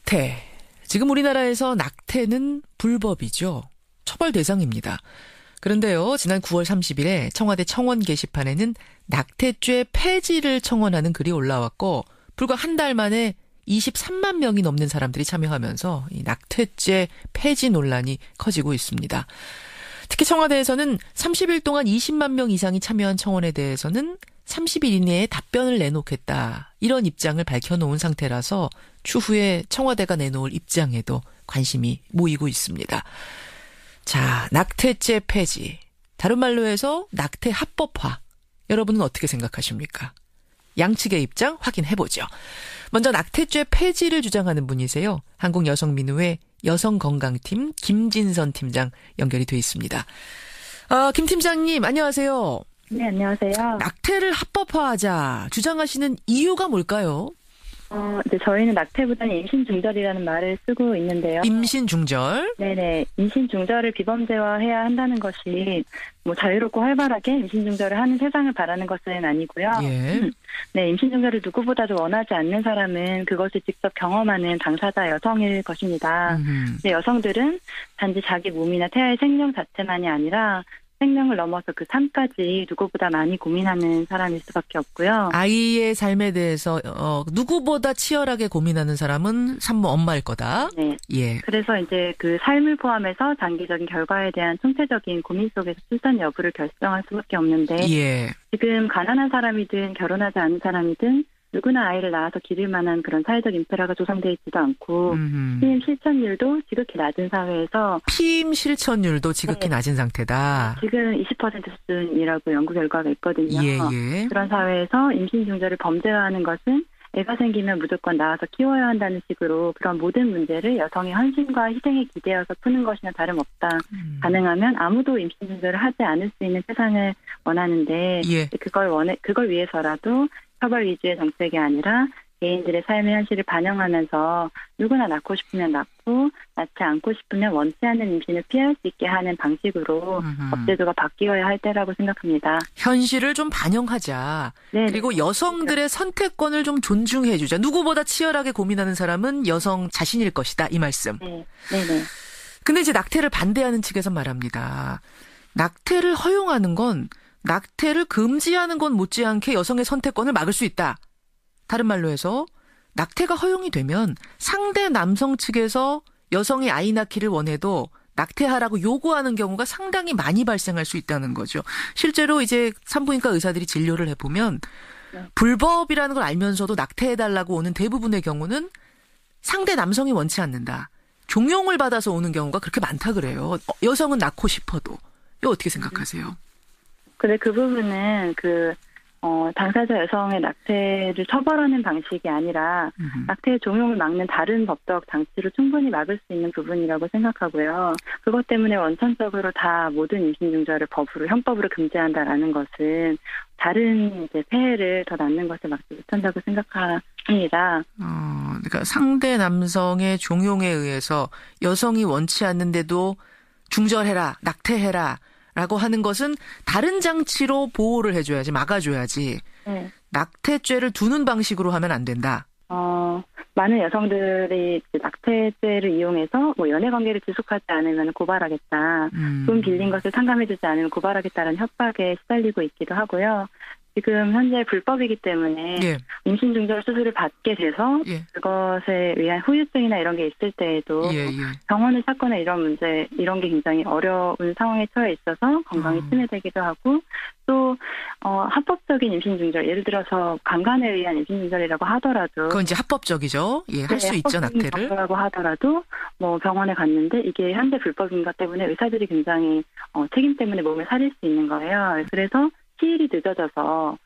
낙태. 지금 우리나라에서 낙태는 불법이죠. 처벌 대상입니다. 그런데요, 지난 9월 30일에 청와대 청원 게시판에는 낙태죄 폐지를 청원하는 글이 올라왔고 불과 한 달 만에 23만 명이 넘는 사람들이 참여하면서 이 낙태죄 폐지 논란이 커지고 있습니다. 특히 청와대에서는 30일 동안 20만 명 이상이 참여한 청원에 대해서는 30일 이내에 답변을 내놓겠다. 이런 입장을 밝혀놓은 상태라서 추후에 청와대가 내놓을 입장에도 관심이 모이고 있습니다. 자, 낙태죄 폐지. 다른 말로 해서 낙태 합법화. 여러분은 어떻게 생각하십니까? 양측의 입장 확인해보죠. 먼저 낙태죄 폐지를 주장하는 분이세요. 한국여성민우회 여성건강팀 김진선 팀장 연결이 돼 있습니다. 김 팀장님 안녕하세요. 네, 안녕하세요. 낙태를 합법화하자 주장하시는 이유가 뭘까요? 이제 저희는 낙태보다는 임신중절이라는 말을 쓰고 있는데요. 임신중절? 네네. 임신중절을 비범죄화해야 한다는 것이 뭐 자유롭고 활발하게 임신중절을 하는 세상을 바라는 것은 아니고요. 예. 네, 임신중절을 누구보다도 원하지 않는 사람은 그것을 직접 경험하는 당사자 여성일 것입니다. 근데 여성들은 단지 자기 몸이나 태아의 생명 자체만이 아니라 생명을 넘어서 그 삶까지 누구보다 많이 고민하는 사람일 수밖에 없고요. 아이의 삶에 대해서 누구보다 치열하게 고민하는 사람은 산모 엄마일 거다. 네. 예. 그래서 이제 그 삶을 포함해서 장기적인 결과에 대한 총체적인 고민 속에서 출산 여부를 결정할 수밖에 없는데 예. 지금 가난한 사람이든 결혼하지 않은 사람이든 누구나 아이를 낳아서 기를 만한 그런 사회적 인프라가 조성되어 있지도 않고 피임 실천율도 지극히 낮은 사회에서 피임 실천율도 지극히 낮은 상태다. 지금 20% 수준이라고 연구 결과가 있거든요. 예. 그런 사회에서 임신중절을 범죄화하는 것은 애가 생기면 무조건 낳아서 키워야 한다는 식으로 그런 모든 문제를 여성의 헌신과 희생에 기대어서 푸는 것이나 다름없다. 가능하면 아무도 임신중절을 하지 않을 수 있는 세상을 원하는데 예. 그걸 위해서라도 처벌 위주의 정책이 아니라 개인들의 삶의 현실을 반영하면서 누구나 낳고 싶으면 낳고 낳지 않고 싶으면 원치 않는 임신을 피할 수 있게 하는 방식으로 법제도가 바뀌어야 할 때라고 생각합니다. 현실을 좀 반영하자. 네. 그리고 여성들의 선택권을 좀 존중해주자. 누구보다 치열하게 고민하는 사람은 여성 자신일 것이다. 이 말씀. 네네. 근데 이제 낙태를 반대하는 측에서 말합니다. 낙태를 허용하는 건 낙태를 금지하는 건 못지않게 여성의 선택권을 막을 수 있다. 다른 말로 해서 낙태가 허용이 되면 상대 남성 측에서 여성이 아이 낳기를 원해도 낙태하라고 요구하는 경우가 상당히 많이 발생할 수 있다는 거죠. 실제로 이제 산부인과 의사들이 진료를 해보면 불법이라는 걸 알면서도 낙태해달라고 오는 대부분의 경우는 상대 남성이 원치 않는다. 종용을 받아서 오는 경우가 그렇게 많다 그래요. 여성은 낳고 싶어도. 이거 어떻게 생각하세요? 근데 그 부분은 당사자 여성의 낙태를 처벌하는 방식이 아니라 낙태의 종용을 막는 다른 법적 장치로 충분히 막을 수 있는 부분이라고 생각하고요. 그것 때문에 원천적으로 다 모든 임신중절을 형법으로 금지한다라는 것은 다른 이제 폐해를 더 낳는 것을 막지 못한다고 생각합니다. 그러니까 상대 남성의 종용에 의해서 여성이 원치 않는데도 중절해라, 낙태해라. 라고 하는 것은 다른 장치로 보호를 해줘야지, 막아줘야지. 네. 낙태죄를 두는 방식으로 하면 안 된다. 많은 여성들이 낙태죄를 이용해서 연애 관계를 지속하지 않으면 고발하겠다. 돈 빌린 것을 상감해주지 않으면 고발하겠다는 협박에 시달리고 있기도 하고요. 지금 현재 불법이기 때문에 예. 임신중절 수술을 받게 돼서 그것에 의한 후유증이나 이런 게 있을 때에도 병원을 찾거나 이런 게 굉장히 어려운 상황에 처해 있어서 건강이 침해되기도 하고 또 합법적인 임신중절, 예를 들어서 강간에 의한 임신중절이라고 하더라도 그건 이제 합법적이죠. 예, 할 수 있죠, 낙태를. 라고 하더라도 병원에 갔는데 이게 현재 불법인 것 때문에 의사들이 굉장히 책임 때문에 몸을 살릴 수 있는 거예요. 그래서 시일이 늦어져서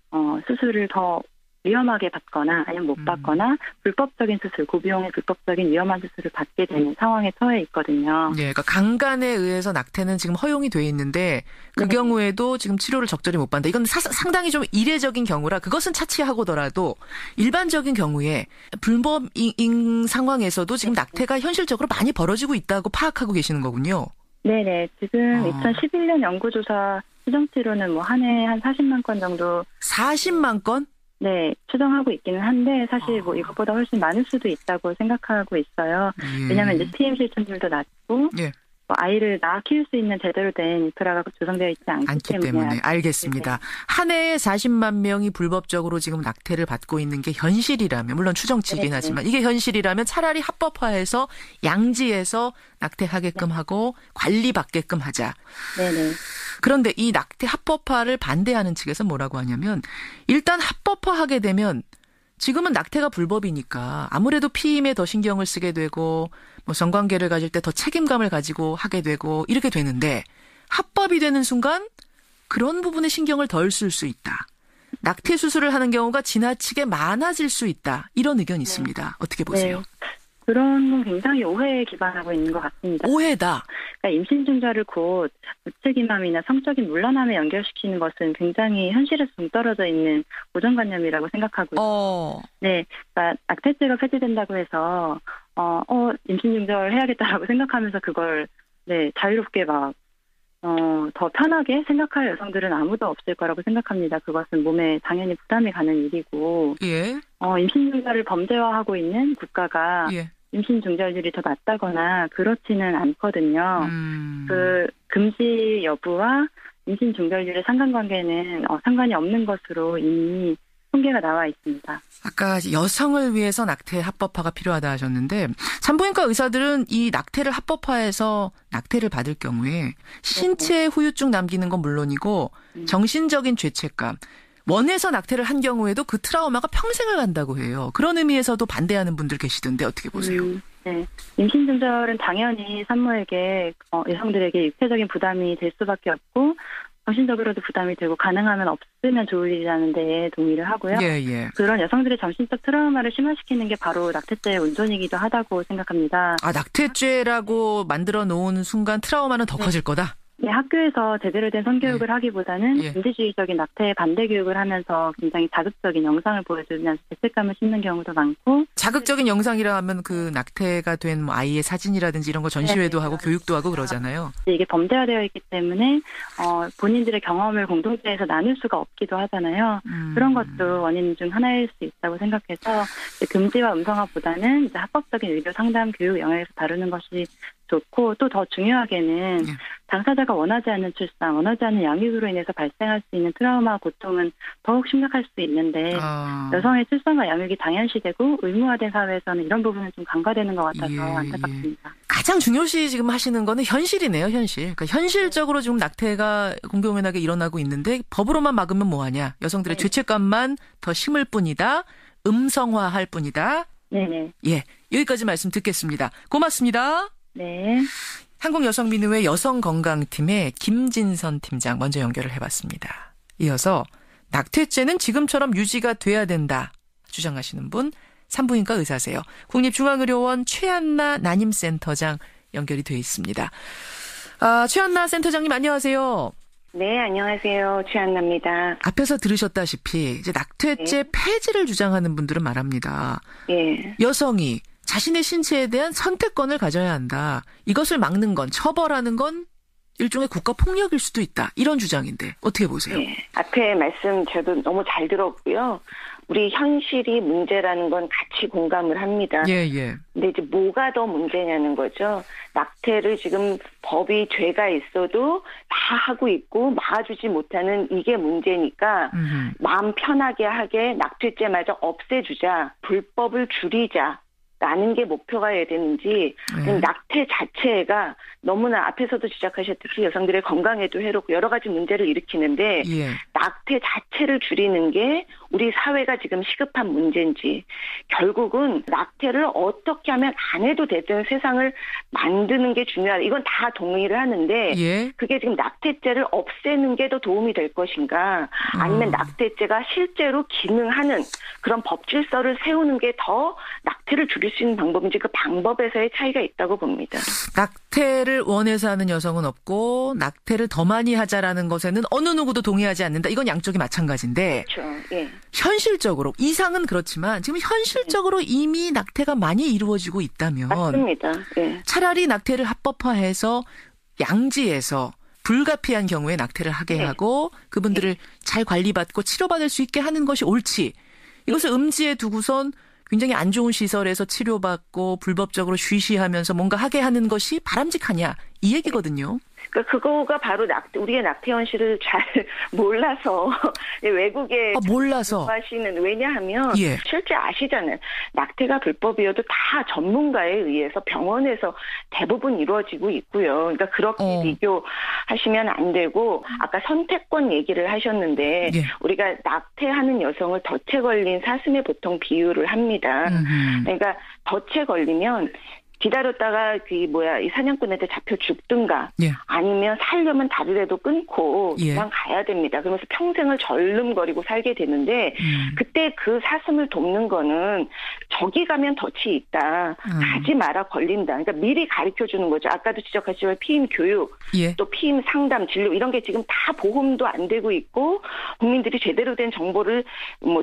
수술을 더 위험하게 받거나 아니면 못 받거나 불법적인 수술, 고비용의 불법적인 위험한 수술을 받게 되는 상황에 처해 있거든요. 네, 그러니까 강간에 의해서 낙태는 지금 허용이 돼 있는데 그 경우에도 지금 치료를 적절히 못 받는다. 이건 상당히 좀 이례적인 경우라 그것은 차치하고더라도 일반적인 경우에 불법인 상황에서도 지금 낙태가 현실적으로 많이 벌어지고 있다고 파악하고 계시는 거군요. 네네. 지금 2011년 연구조사 수정치료는 한 해 한 40만 건 정도. 40만 건? 네, 추정하고 있기는 한데 사실 뭐 이것보다 훨씬 많을 수도 있다고 생각하고 있어요. 왜냐하면 이제 피임 실천율도 낮고 예. 뭐 아이를 낳아 키울 수 있는 제대로 된 인프라가 조성되어 있지 않기 때문에. 알겠습니다. 한 해에 40만 명이 불법적으로 지금 낙태를 받고 있는 게 현실이라면, 물론 추정치긴 네네. 하지만 이게 현실이라면 차라리 합법화해서 양지에서 낙태하게끔 하고 관리받게끔 하자. 네네. 그런데 이 낙태 합법화를 반대하는 측에서 뭐라고 하냐면, 일단 합법화하게 되면 지금은 낙태가 불법이니까 아무래도 피임에 더 신경을 쓰게 되고 뭐 성관계를 가질 때 더 책임감을 가지고 하게 되고 이렇게 되는데, 합법이 되는 순간 그런 부분에 신경을 덜 쓸 수 있다. 낙태 수술을 하는 경우가 지나치게 많아질 수 있다. 이런 의견이 있습니다. 어떻게 보세요? 네. 그런 건 굉장히 오해에 기반하고 있는 것 같습니다. 오해다. 그러니까 임신 중절을 곧 무책임함이나 성적인 문란함에 연결시키는 것은 굉장히 현실에서 동떨어져 있는 고정관념이라고 생각하고요. 네, 그러니까 낙태죄가 폐지된다고 해서 임신 중절 해야겠다라고 생각하면서 그걸 자유롭게 막 더 편하게 생각할 여성들은 아무도 없을 거라고 생각합니다. 그것은 몸에 당연히 부담이 가는 일이고, 예. 임신 중절을 범죄화하고 있는 국가가 예. 임신 중절률이 더 낮다거나 그렇지는 않거든요. 그 금지 여부와 임신 중절률의 상관관계는 상관이 없는 것으로 이미 통계가 나와 있습니다. 아까 여성을 위해서 낙태 합법화가 필요하다 하셨는데, 산부인과 의사들은 이 낙태를 합법화해서 낙태를 받을 경우에 신체 후유증 남기는 건 물론이고 정신적인 죄책감, 원해서 낙태를 한 경우에도 그 트라우마가 평생을 간다고 해요. 그런 의미에서도 반대하는 분들 계시던데 어떻게 보세요? 네, 임신 중절은 당연히 산모에게 여성들에게 육체적인 부담이 될 수밖에 없고 정신적으로도 부담이 되고 가능하면 없으면 좋을 일이라는 데에 동의를 하고요. 예. 그런 여성들의 정신적 트라우마를 심화시키는 게 바로 낙태죄의 온전이기도 하다고 생각합니다. 낙태죄라고 만들어 놓은 순간 트라우마는 더 커질 거다? 네, 학교에서 제대로 된 성교육을 하기보다는 민주주의적인 낙태 반대 교육을 하면서 굉장히 자극적인 영상을 보여주면서 죄책감을 심는 경우도 많고. 자극적인 영상이라 하면 그 낙태가 된 뭐 아이의 사진이라든지 이런 거 전시회도 하고 교육도 하고 그러잖아요. 이게 범죄화되어 있기 때문에 본인들의 경험을 공동체에서 나눌 수가 없기도 하잖아요. 그런 것도 원인 중 하나일 수 있다고 생각해서 금지와 음성화보다는 이제 합법적인 의료 상담 교육 영역에서 다루는 것이 좋고, 또 더 중요하게는 당사자가 원하지 않는 출산, 원하지 않는 양육으로 인해서 발생할 수 있는 트라우마, 고통은 더욱 심각할 수 있는데 여성의 출산과 양육이 당연시되고 의무화된 사회에서는 이런 부분은 좀 간과되는 것 같아서 안타깝습니다. 가장 중요시 지금 하시는 거는 현실이네요, 현실. 그러니까 현실적으로 지금 낙태가 공공연하게 일어나고 있는데 법으로만 막으면 뭐하냐. 여성들의 죄책감만 더 심을 뿐이다. 음성화할 뿐이다. 네네. 예, 여기까지 말씀 듣겠습니다. 고맙습니다. 네. 한국여성민의회 여성건강팀의 김진선 팀장 먼저 연결을 해봤습니다. 이어서 낙태죄는 지금처럼 유지가 돼야 된다 주장하시는 분, 산부인과 의사세요. 국립중앙의료원 최한나 난임센터장 연결이 돼 있습니다. 최한나 센터장님 안녕하세요. 네, 안녕하세요. 최한나입니다. 앞에서 들으셨다시피 이제 낙태죄 폐지를 주장하는 분들은 말합니다. 예. 여성이 자신의 신체에 대한 선택권을 가져야 한다. 이것을 막는 건, 처벌하는 건 일종의 국가 폭력일 수도 있다. 이런 주장인데 어떻게 보세요? 예. 앞에 말씀 저도 너무 잘 들었고요. 우리 현실이 문제라는 건 같이 공감을 합니다. 예. 근데 이제 뭐가 더 문제냐는 거죠. 낙태를 지금 법이 죄가 있어도 다 하고 있고 막아주지 못하는 이게 문제니까 마음 편하게 하게 낙태죄마저 없애주자. 불법을 줄이자. 라는 게 목표가 해야 되는지 낙태 자체가 너무나 앞에서도 지적하셨듯이 여성들의 건강에도 해롭고 여러 가지 문제를 일으키는데 낙태 자체를 줄이는 게 우리 사회가 지금 시급한 문제인지 결국은 낙태를 어떻게 하면 안 해도 되는 세상을 만드는 게 중요하다. 이건 다 동의를 하는데 그게 지금 낙태죄를 없애는 게 더 도움이 될 것인가 아니면 낙태죄가 실제로 기능하는 그런 법 질서를 세우는 게 더 낙태를 줄일 수 있는 방법인지 그 방법에서의 차이가 있다고 봅니다. 낙태를 원해서 하는 여성은 없고 낙태를 더 많이 하자라는 것에는 어느 누구도 동의하지 않는다. 이건 양쪽이 마찬가지인데 그렇죠. 예. 현실적으로 이상은 그렇지만 지금 현실적으로 이미 낙태가 많이 이루어지고 있다면 맞습니다. 예. 차라리 낙태를 합법화해서 양지에서 불가피한 경우에 낙태를 하게 하고 그분들을 잘 관리받고 치료받을 수 있게 하는 것이 옳지. 이것을 음지에 두고선 굉장히 안 좋은 시설에서 치료받고 불법적으로 쉬쉬하면서 뭔가 하게 하는 것이 바람직하냐 이 얘기거든요. 그러니까 그거가 바로 우리의 낙태 현실을 잘 몰라서 외국에 몰라서 하시는 왜냐하면 예. 실제 아시잖아요. 낙태가 불법이어도 다 전문가에 의해서 병원에서 대부분 이루어지고 있고요. 그러니까 그렇게 비교하시면 안 되고 아까 선택권 얘기를 하셨는데 예. 우리가 낙태하는 여성을 덫에 걸린 사슴에 보통 비유를 합니다. 그러니까 덫에 걸리면 기다렸다가 이 사냥꾼한테 잡혀 죽든가 예. 아니면 살려면 다리라도 끊고 예. 그냥 가야 됩니다. 그러면서 평생을 절름거리고 살게 되는데 그때 그 사슴을 돕는 거는 저기 가면 덫이 있다. 가지 마라 걸린다. 그러니까 미리 가르쳐주는 거죠. 아까도 지적하셨지만 피임 교육, 예. 또 피임 상담, 진료 이런 게 지금 다 보험도 안 되고 있고 국민들이 제대로 된 정보를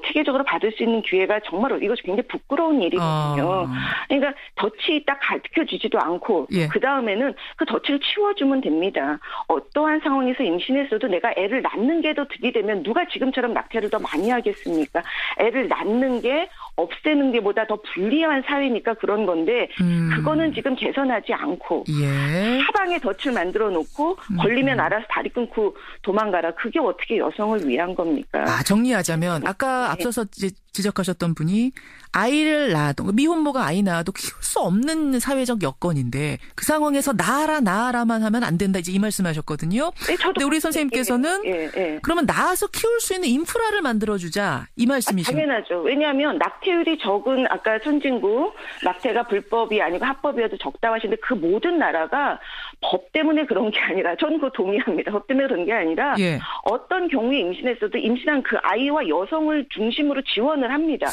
체계적으로 받을 수 있는 기회가 정말 이것이 굉장히 부끄러운 일이거든요. 그러니까 덫이 있다 가르쳐주지도 않고 예. 그다음에는 그 덫을 치워주면 됩니다. 어떠한 상황에서 임신했어도 내가 애를 낳는 게 더 득이 되면 누가 지금처럼 낙태를 더 많이 하겠습니까? 애를 낳는 게 없애는 게보다 더 불리한 사회니까 그런 건데 그거는 지금 개선하지 않고 예. 사방에 덫을 만들어 놓고 걸리면 알아서 다리 끊고 도망가라. 그게 어떻게 여성을 위한 겁니까? 정리하자면 아까 앞서서 지적하셨던 분이 아이를 낳아도 미혼모가 아이 낳아도 키울 수 없는 사회적 여건인데 그 상황에서 낳아라만 하면 안 된다 이제 이 말씀하셨거든요. 네, 저도 근데 우리 선생님께서는 그러면 낳아서 키울 수 있는 인프라를 만들어주자 이 말씀이십니까? 당연하죠. 왜냐하면 낙태율이 적은 아까 선진국 낙태가 불법이 아니고 합법이어도 적다고 하시는데 그 모든 나라가 법 때문에 그런 게 아니라 저는 그거 동의합니다. 법 때문에 그런 게 아니라 예. 어떤 경우에 임신했어도 임신한 그 아이와 여성을 중심으로 지원을 합니다.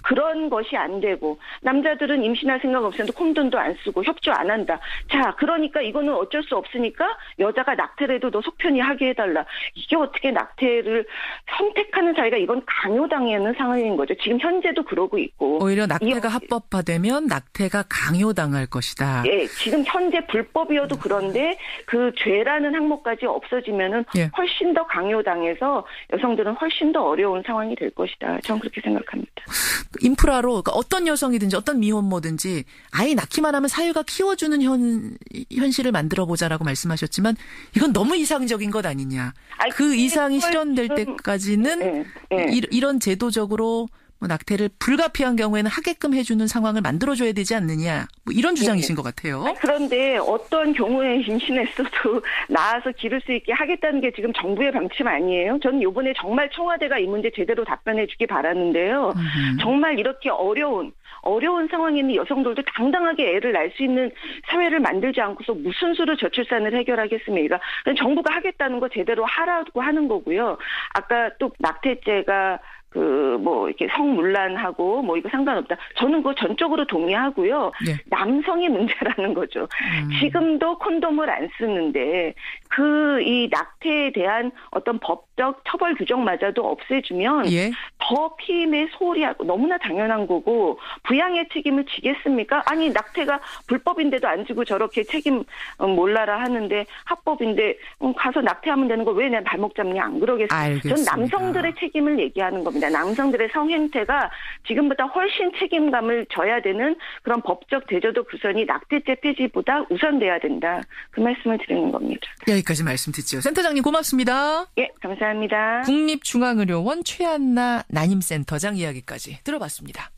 그런 것이 안 되고 남자들은 임신할 생각 없으면 콘돔도 안 쓰고 협조 안 한다. 자, 그러니까 이거는 어쩔 수 없으니까 여자가 낙태를 해도 너 속편히 하게 해달라. 이게 어떻게 낙태를 선택하는 사회가 이건 강요당하는 상황인 거죠. 지금 현재도 그러고 있고. 오히려 낙태가 합법화되면 낙태가 강요당할 것이다. 예, 지금 현재 불법이어도 그런데 그 죄라는 항목까지 없어지면은 예. 훨씬 더 강요당해서 여성들은 훨씬 더 어려운 상황이 될 것이다. 저는 그렇게 생각합니다. 인프라로 그러니까 어떤 여성이든지 어떤 미혼모든지 아이 낳기만 하면 사회가 키워주는 현실을 만들어보자라고 말씀하셨지만 이건 너무 이상적인 것 아니냐. 그 이상이 실현될 때까지는 이런 제도적으로 낙태를 불가피한 경우에는 하게끔 해주는 상황을 만들어줘야 되지 않느냐. 이런 주장이신 것 같아요. 그런데 어떤 경우에 임신했어도 나아서 기를 수 있게 하겠다는 게 지금 정부의 방침 아니에요? 저는 이번에 정말 청와대가 이 문제 제대로 답변해 주기 바라는데요. 정말 이렇게 어려운 상황에 있는 여성들도 당당하게 애를 낳을 수 있는 사회를 만들지 않고서 무슨 수로 저출산을 해결하겠습니까? 정부가 하겠다는 거 제대로 하라고 하는 거고요. 아까 또 낙태죄가 이렇게 성문란하고 이거 상관없다. 저는 그거 전적으로 동의하고요. 네. 남성의 문제라는 거죠. 지금도 콘돔을 안 쓰는데 이 낙태에 대한 어떤 법적 처벌 규정마저도 없애주면 더 피임에 소홀히하고 너무나 당연한 거고 부양의 책임을 지겠습니까? 아니 낙태가 불법인데도 안 지고 저렇게 책임 몰라라 하는데 합법인데 가서 낙태하면 되는 거 왜 내 발목 잡냐 안 그러겠습니까? 알겠습니다. 전 남성들의 책임을 얘기하는 겁니다. 남성들의 성행태가 지금보다 훨씬 책임감을 져야 되는 그런 법적 대제도 구성이 낙태죄 폐지보다 우선돼야 된다. 그 말씀을 드리는 겁니다. 여기까지 말씀 듣죠. 센터장님 고맙습니다. 예, 감사합니다. 국립중앙의료원 최한나 난임센터장 이야기까지 들어봤습니다.